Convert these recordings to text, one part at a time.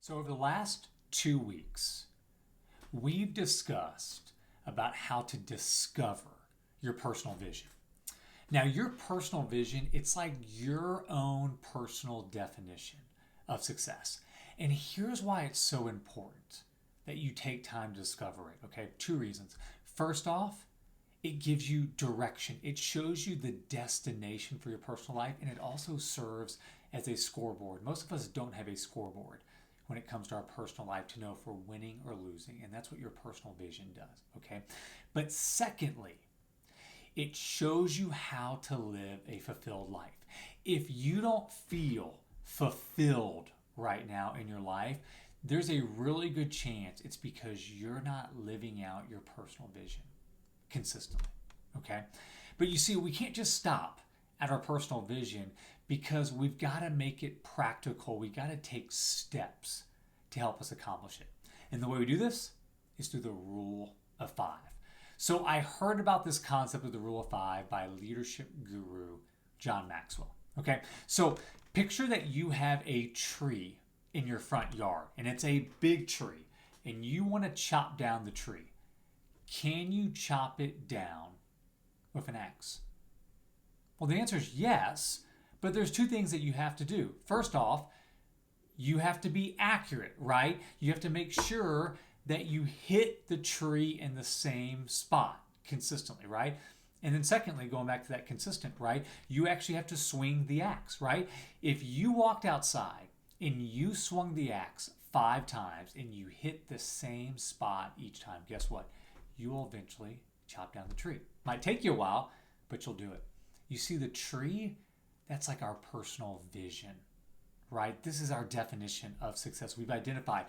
So over the last 2 weeks, we've discussed about how to discover your personal vision. Now, your personal vision, it's like your own personal definition of success. And here's why it's so important that you take time to discover it. Okay, two reasons. First off, it gives you direction. It shows you the destination for your personal life, and it also serves as a scoreboard. Most of us don't have a scoreboard when it comes to our personal life to know if we're winning or losing, and that's what your personal vision does, okay? But secondly, it shows you how to live a fulfilled life. If you don't feel fulfilled right now in your life, there's a really good chance it's because you're not living out your personal vision consistently, okay? But you see, we can't just stop at our personal vision because we've got to make it practical. We got to take steps to help us accomplish it. And the way we do this is through the rule of five. So I heard about this concept of the rule of five by leadership guru John Maxwell. Okay, so picture that you have a tree in your front yard, and it's a big tree, and you want to chop down the tree. Can you chop it down with an axe? Well, the answer is yes, but there's two things that you have to do. First off, you have to be accurate, right? You have to make sure that you hit the tree in the same spot consistently, right? And then secondly, going back to that consistent, right? You actually have to swing the axe, right? If you walked outside and you swung the axe 5 times and you hit the same spot each time, guess what? You will eventually chop down the tree. Might take you a while, but you'll do it. You see, the tree, that's like our personal vision, right? This is our definition of success. We've identified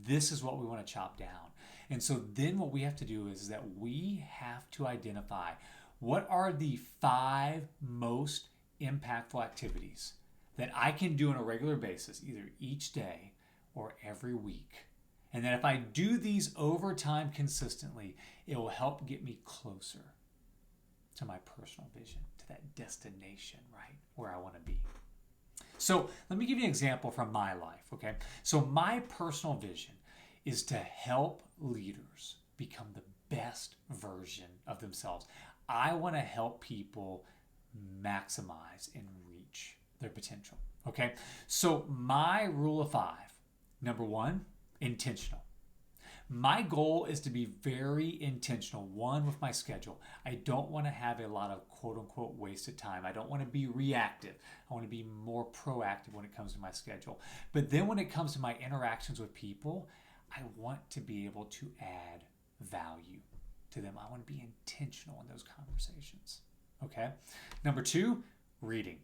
this is what we want to chop down. And so then what we have to do is that we have to identify what are the 5 most impactful activities that I can do on a regular basis, either each day or every week. And that if I do these over time consistently, it will help get me closer to my personal vision, to that destination, right, where I want to be. So let me give you an example from my life, okay? So my personal vision is to help leaders become the best version of themselves. I want to help people maximize and reach their potential, okay? So my rule of 5, number 1, intentional. My goal is to be very intentional, one, with my schedule. I don't want to have a lot of quote unquote wasted time. I don't want to be reactive. I want to be more proactive when it comes to my schedule. But then when it comes to my interactions with people, I want to be able to add value to them. I want to be intentional in those conversations. Okay? Number 2, reading.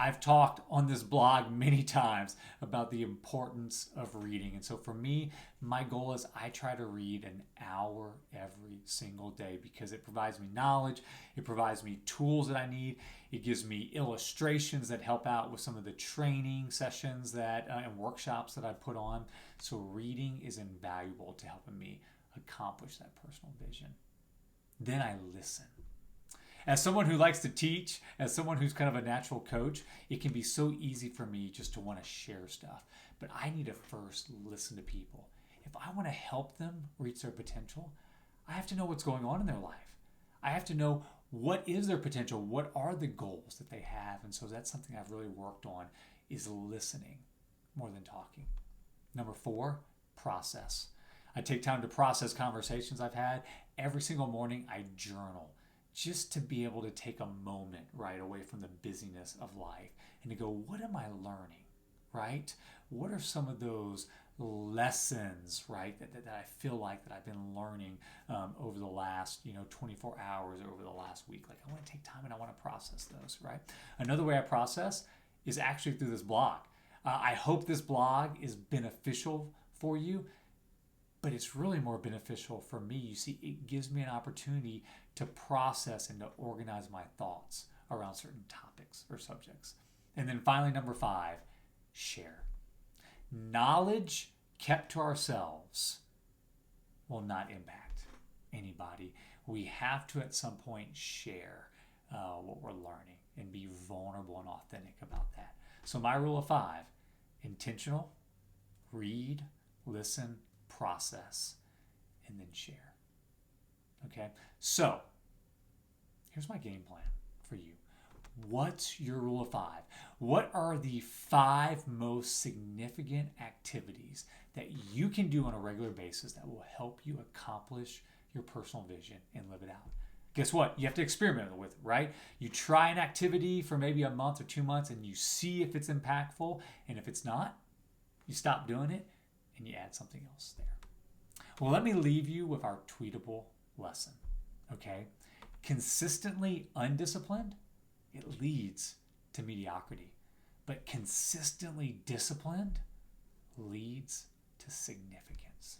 I've talked on this blog many times about the importance of reading. And so for me, my goal is I try to read an hour every single day because it provides me knowledge. It provides me tools that I need. It gives me illustrations that help out with some of the training sessions that and workshops that I put on. So reading is invaluable to helping me accomplish that personal vision. Then I listen. As someone who likes to teach, as someone who's kind of a natural coach, it can be so easy for me just to want to share stuff. But I need to first listen to people. If I want to help them reach their potential, I have to know what's going on in their life. I have to know what is their potential, what are the goals that they have. And so that's something I've really worked on, is listening more than talking. Number 4, process. I take time to process conversations I've had. Every single morning I journal, just to be able to take a moment right away from the busyness of life and to go, what am I learning, right? What are some of those lessons, right, that I feel like that I've been learning over the last 24 hours, over the last week? Like, I want to take time and I want to process those, right? Another way I process is actually through this blog. I hope this blog is beneficial for you, but it's really more beneficial for me. You see, it gives me an opportunity to process and to organize my thoughts around certain topics or subjects. And then finally, number 5, share. Knowledge kept to ourselves will not impact anybody. We have to at some point share what we're learning and be vulnerable and authentic about that. So my rule of 5, intentional, Read, listen, process, and then share. Okay? So, here's my game plan for you. What's your rule of 5? What are the 5 most significant activities that you can do on a regular basis that will help you accomplish your personal vision and live it out? Guess what? You have to experiment with it, right? You try an activity for maybe a month or 2 months and you see if it's impactful. And if it's not, you stop doing it and you add something else there. Well, let me leave you with our tweetable lesson, okay? Consistently undisciplined, it leads to mediocrity. But consistently disciplined leads to significance.